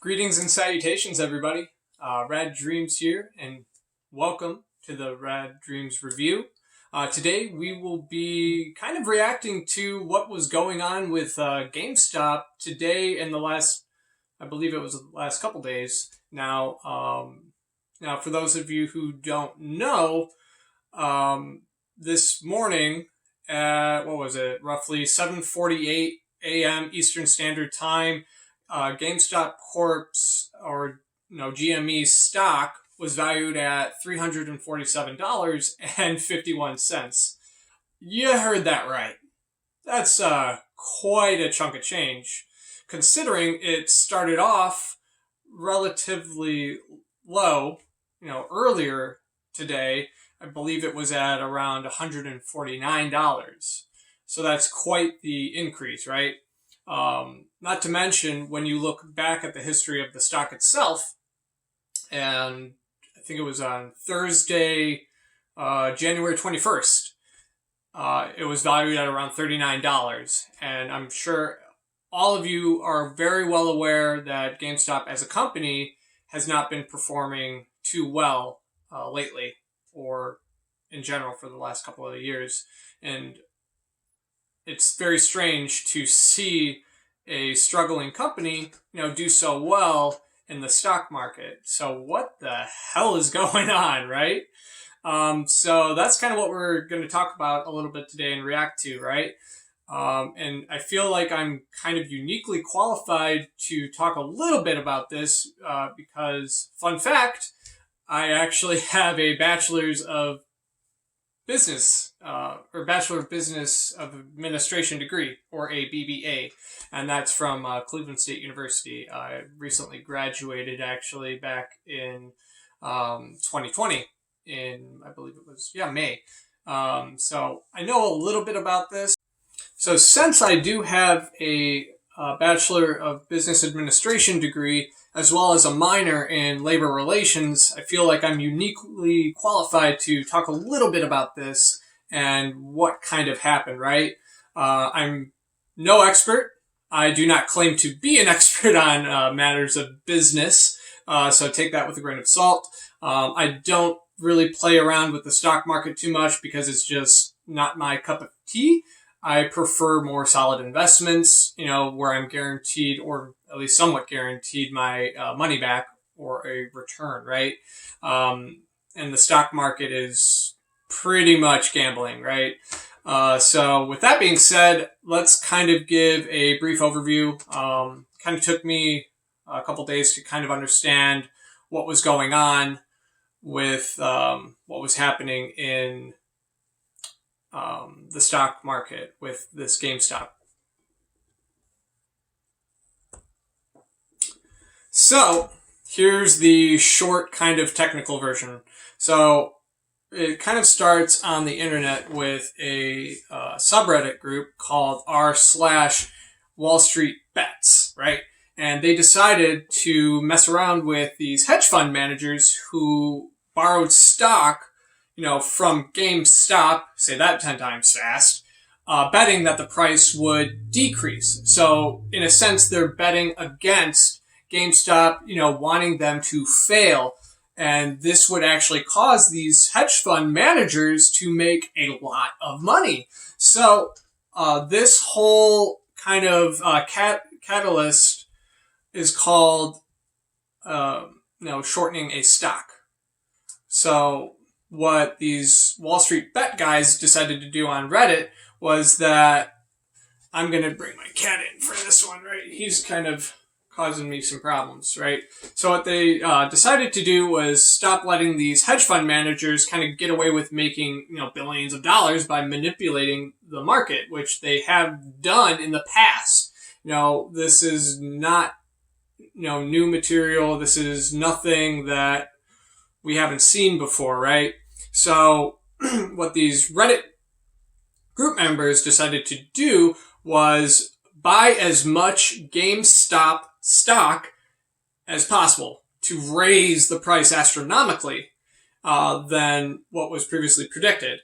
Greetings and salutations, everybody. Rad Dreams here, and welcome to the Rad Dreams review. Today we will be kind of reacting to what was going on with GameStop today and I believe it was the last couple days. Now, for those of you who don't know, this morning at, roughly 7:48 a.m. Eastern Standard Time, GameStop Corp's, GME's stock was valued at $347.51. You heard that right. That's quite a chunk of change, considering it started off relatively low, earlier today. I believe it was at around $149. So that's quite the increase, right? Not to mention, when you look back at the history of the stock itself, and I think it was on Thursday, January 21st, it was valued at around $39. And I'm sure all of you are very well aware that GameStop as a company has not been performing too well lately, or in general for the last couple of years. And it's very strange to see a struggling company, do so well in the stock market. So what the hell is going on, right? So that's kind of what we're going to talk about a little bit today and react to, right? And I feel like I'm kind of uniquely qualified to talk a little bit about this because, fun fact, I actually have a bachelor's of business, or Bachelor of Business of Administration degree, or a BBA, and that's from Cleveland State University. I recently graduated, actually, back in 2020, in, I believe it was, May. So I know a little bit about this. So since I do have a Bachelor of Business Administration degree, as well as a minor in labor relations, I feel like I'm uniquely qualified to talk a little bit about this and what kind of happened, right? I'm no expert. I do not claim to be an expert on matters of business, so take that with a grain of salt. I don't really play around with the stock market too much because it's just not my cup of tea. I prefer more solid investments, where I'm guaranteed, or at least somewhat guaranteed, my money back or a return, right? And the stock market is pretty much gambling, right? So with that being said, let's kind of give a brief overview. Kind of took me a couple days to kind of understand what was going on with what was happening in the stock market with this GameStop. So here's the short kind of technical version. So it kind of starts on the internet with a subreddit group called r/Wallstreetbets, right? And they decided to mess around with these hedge fund managers who borrowed stock from GameStop, say that 10 times fast, betting that the price would decrease. So in a sense, they're betting against GameStop, wanting them to fail. And this would actually cause these hedge fund managers to make a lot of money. So this whole kind of catalyst is called, shortening a stock. So what these Wall Street bet guys decided to do on Reddit was that, I'm going to bring my cat in for this one, right? He's kind of causing me some problems, right? So what they decided to do was stop letting these hedge fund managers kind of get away with making, billions of dollars by manipulating the market, which they have done in the past. This is not, new material. This is nothing that we haven't seen before, right? So what these Reddit group members decided to do was buy as much GameStop stock as possible to raise the price astronomically than what was previously predicted.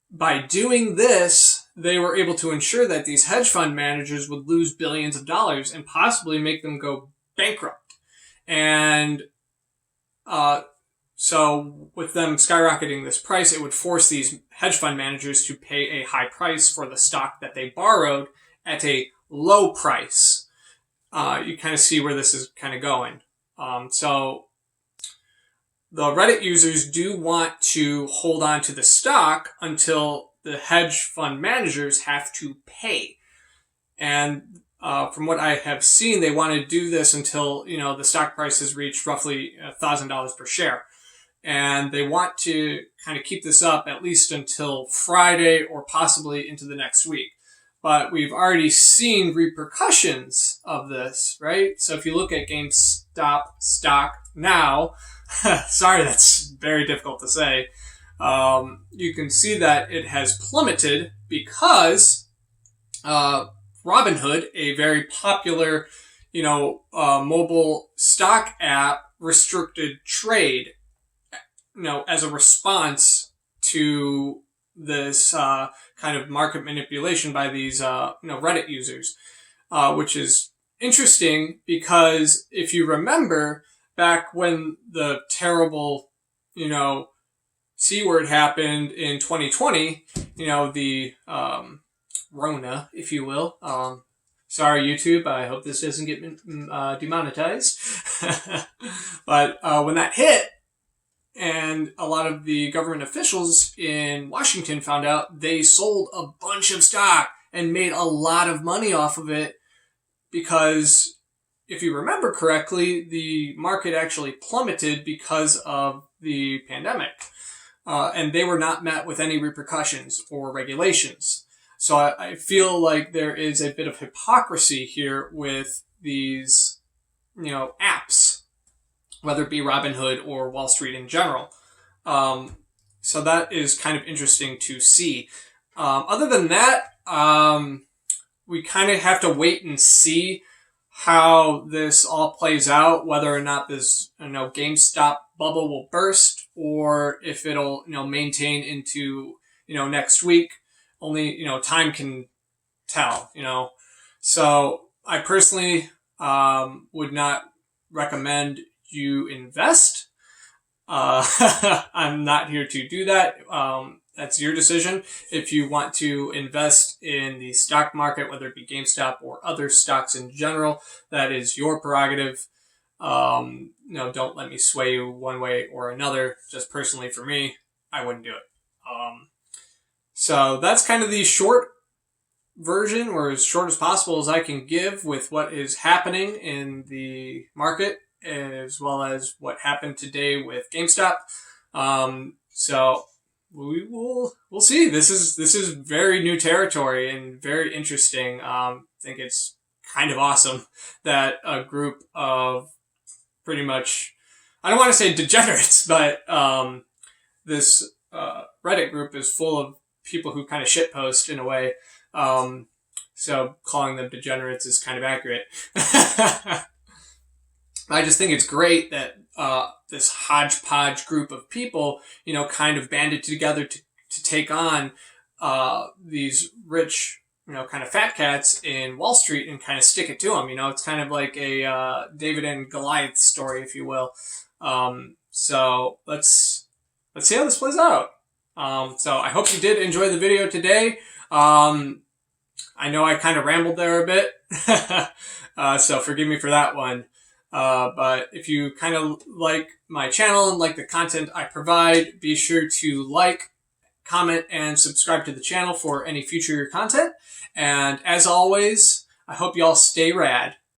By doing this, they were able to ensure that these hedge fund managers would lose billions of dollars and possibly make them go bankrupt. And so with them skyrocketing this price, it would force these hedge fund managers to pay a high price for the stock that they borrowed at a low price. You kind of see where this is kind of going. So the Reddit users do want to hold on to the stock until the hedge fund managers have to pay. And from what I have seen, they want to do this until, the stock price has reached roughly $1,000 per share. And they want to kind of keep this up at least until Friday or possibly into the next week. But we've already seen repercussions of this, right? So if you look at GameStop stock now, sorry, that's very difficult to say. You can see that it has plummeted because Robinhood, a very popular, mobile stock app, restricted trade, as a response to this kind of market manipulation by these, Reddit users, which is interesting because if you remember back when the terrible, C word happened in 2020, the Rona, if you will. Sorry, YouTube. I hope this doesn't get demonetized. But when that hit, and a lot of the government officials in Washington found out, they sold a bunch of stock and made a lot of money off of it because, if you remember correctly, the market actually plummeted because of the pandemic. And they were not met with any repercussions or regulations. So I feel like there is a bit of hypocrisy here with these, apps, whether it be Robinhood or Wall Street in general. So that is kind of interesting to see. Other than that, we kind of have to wait and see how this all plays out, whether or not this, GameStop bubble will burst or if it'll, maintain into, next week. Only, time can tell, So I personally would not recommend you invest. I'm not here to do that. That's your decision. If you want to invest in the stock market, whether it be GameStop or other stocks in general, that is your prerogative. Don't let me sway you one way or another. Just personally for me, I wouldn't do it. So that's kind of the short version, or as short as possible as I can give with what is happening in the market, as well as what happened today with GameStop. So we'll see. This is very new territory and very interesting. I think it's kind of awesome that a group of pretty much, I don't want to say degenerates, but this Reddit group is full of people who kind of shitpost in a way. So calling them degenerates is kind of accurate. I just think it's great that this hodgepodge group of people, kind of banded together to take on these rich, kind of fat cats in Wall Street and kind of stick it to them. It's kind of like a David and Goliath story, if you will. So let's see how this plays out. So I hope you did enjoy the video today. I know I kind of rambled there a bit, so forgive me for that one. But if you kind of like my channel and like the content I provide, be sure to like, comment, and subscribe to the channel for any future content. And as always, I hope y'all stay rad.